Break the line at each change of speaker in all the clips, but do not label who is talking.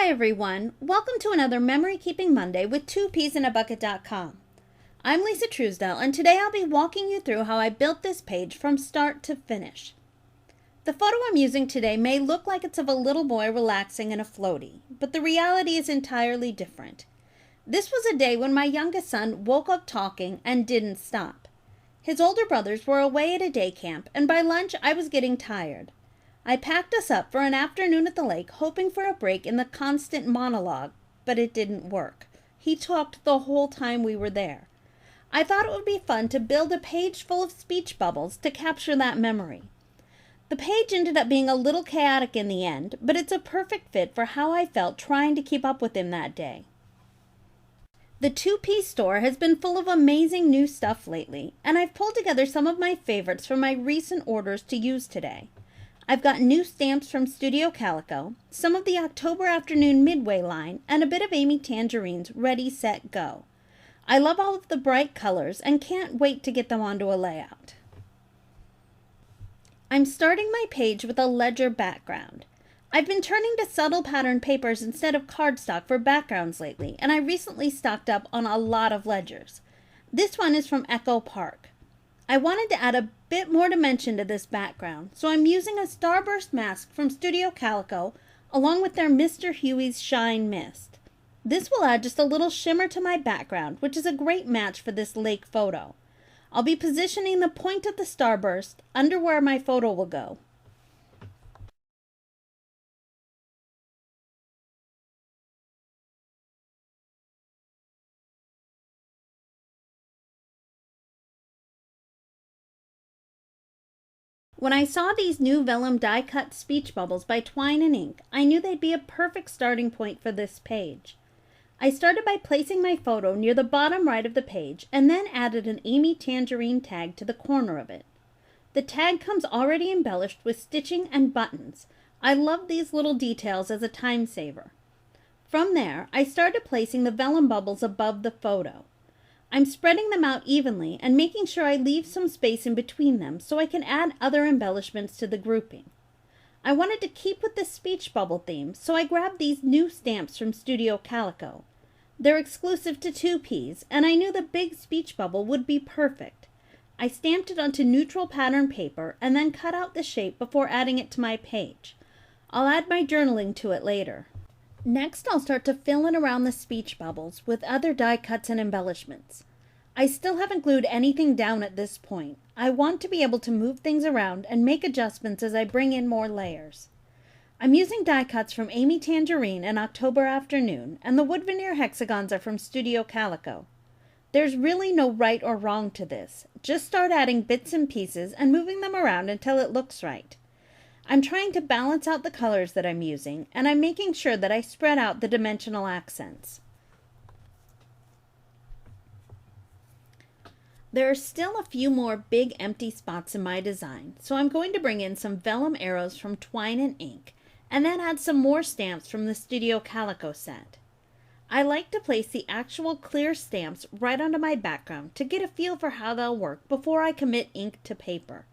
Hi everyone, welcome to another Memory Keeping Monday with 2peasinabucket.com. I'm Lisa Truesdell and today I'll be walking you through how I built this page from start to finish. The photo I'm using today may look like it's of a little boy relaxing in a floaty, but the reality is entirely different. This was a day when my youngest son woke up talking and didn't stop. His older brothers were away at a day camp and by lunch I was getting tired. I packed us up for an afternoon at the lake, hoping for a break in the constant monologue, but it didn't work. He talked the whole time we were there. I thought it would be fun to build a page full of speech bubbles to capture that memory. The page ended up being a little chaotic in the end, but it's a perfect fit for how I felt trying to keep up with him that day. The 2P store has been full of amazing new stuff lately, and I've pulled together some of my favorites from my recent orders to use today. I've got new stamps from Studio Calico, some of the October Afternoon Midway line, and a bit of Amy Tangerine's Ready, Set, Go. I love all of the bright colors and can't wait to get them onto a layout. I'm starting my page with a ledger background. I've been turning to subtle pattern papers instead of cardstock for backgrounds lately, and I recently stocked up on a lot of ledgers. This one is from Echo Park. I wanted to add a bit more dimension to this background, so I'm using a Starburst mask from Studio Calico along with their Mr. Huey's Shine Mist. This will add just a little shimmer to my background, which is a great match for this lake photo. I'll be positioning the point of the Starburst under where my photo will go. When I saw these new vellum die-cut speech bubbles by Twine and Ink, I knew they'd be a perfect starting point for this page. I started by placing my photo near the bottom right of the page and then added an Amy Tangerine tag to the corner of it. The tag comes already embellished with stitching and buttons. I love these little details as a time saver. From there, I started placing the vellum bubbles above the photo. I'm spreading them out evenly and making sure I leave some space in between them so I can add other embellishments to the grouping. I wanted to keep with the speech bubble theme, so I grabbed these new stamps from Studio Calico. They're exclusive to 2Ps, and I knew the big speech bubble would be perfect. I stamped it onto neutral pattern paper and then cut out the shape before adding it to my page. I'll add my journaling to it later. Next, I'll start to fill in around the speech bubbles with other die cuts and embellishments. I still haven't glued anything down at this point. I want to be able to move things around and make adjustments as I bring in more layers. I'm using die cuts from Amy Tangerine and October Afternoon, and the wood veneer hexagons are from Studio Calico. There's really no right or wrong to this. Just start adding bits and pieces and moving them around until it looks right. I'm trying to balance out the colors that I'm using, and I'm making sure that I spread out the dimensional accents. There are still a few more big empty spots in my design, so I'm going to bring in some vellum arrows from Twine and Ink, and then add some more stamps from the Studio Calico set. I like to place the actual clear stamps right onto my background to get a feel for how they'll work before I commit ink to paper.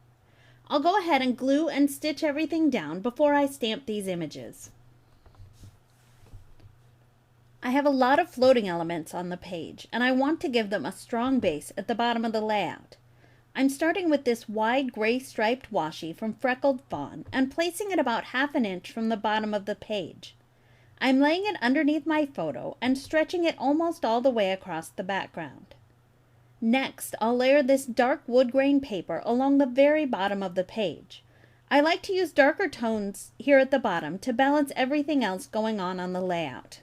I'll go ahead and glue and stitch everything down before I stamp these images. I have a lot of floating elements on the page, and I want to give them a strong base at the bottom of the layout. I'm starting with this wide gray striped washi from Freckled Fawn and placing it about 1/2 inch from the bottom of the page. I'm laying it underneath my photo and stretching it almost all the way across the background. Next, I'll layer this dark wood grain paper along the very bottom of the page. I like to use darker tones here at the bottom to balance everything else going on the layout.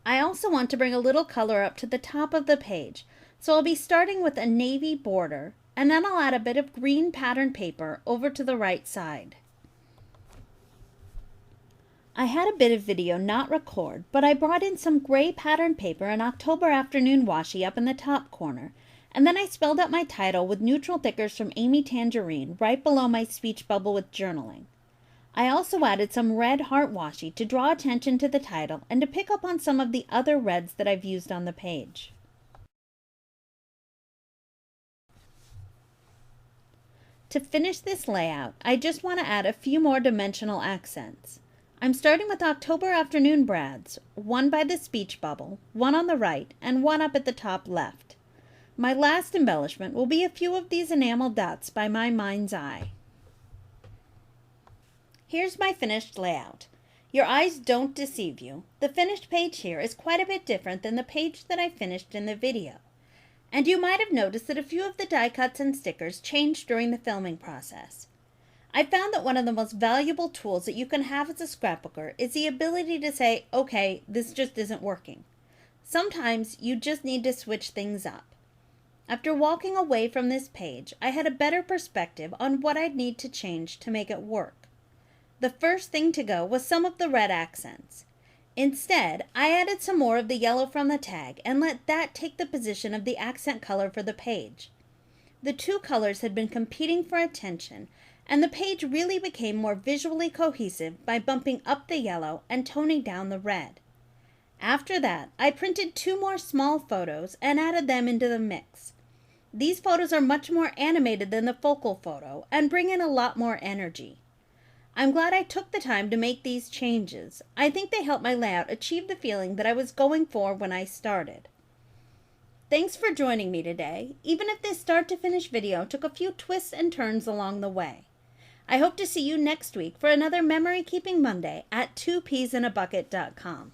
I also want to bring a little color up to the top of the page, so I'll be starting with a navy border, and then I'll add a bit of green pattern paper over to the right side. I had a bit of video not record, but I brought in some gray pattern paper and October Afternoon washi up in the top corner, and then I spelled out my title with neutral thickers from Amy Tangerine right below my speech bubble with journaling. I also added some red heart washi to draw attention to the title and to pick up on some of the other reds that I've used on the page. To finish this layout, I just want to add a few more dimensional accents. I'm starting with October afternoon brads, one by the speech bubble, one on the right, and one up at the top left. My last embellishment will be a few of these enamel dots by my mind's eye. Here's my finished layout. Your eyes don't deceive you. The finished page here is quite a bit different than the page that I finished in the video. And you might have noticed that a few of the die cuts and stickers changed during the filming process. I found that one of the most valuable tools that you can have as a scrapbooker is the ability to say, okay, this just isn't working. Sometimes you just need to switch things up. After walking away from this page, I had a better perspective on what I'd need to change to make it work. The first thing to go was some of the red accents. Instead, I added some more of the yellow from the tag and let that take the position of the accent color for the page. The two colors had been competing for attention, and the page really became more visually cohesive by bumping up the yellow and toning down the red. After that, I printed 2 more small photos and added them into the mix. These photos are much more animated than the focal photo and bring in a lot more energy. I'm glad I took the time to make these changes. I think they helped my layout achieve the feeling that I was going for when I started. Thanks for joining me today, even if this start to finish video took a few twists and turns along the way. I hope to see you next week for another Memory Keeping Monday at 2peasinabucket.com.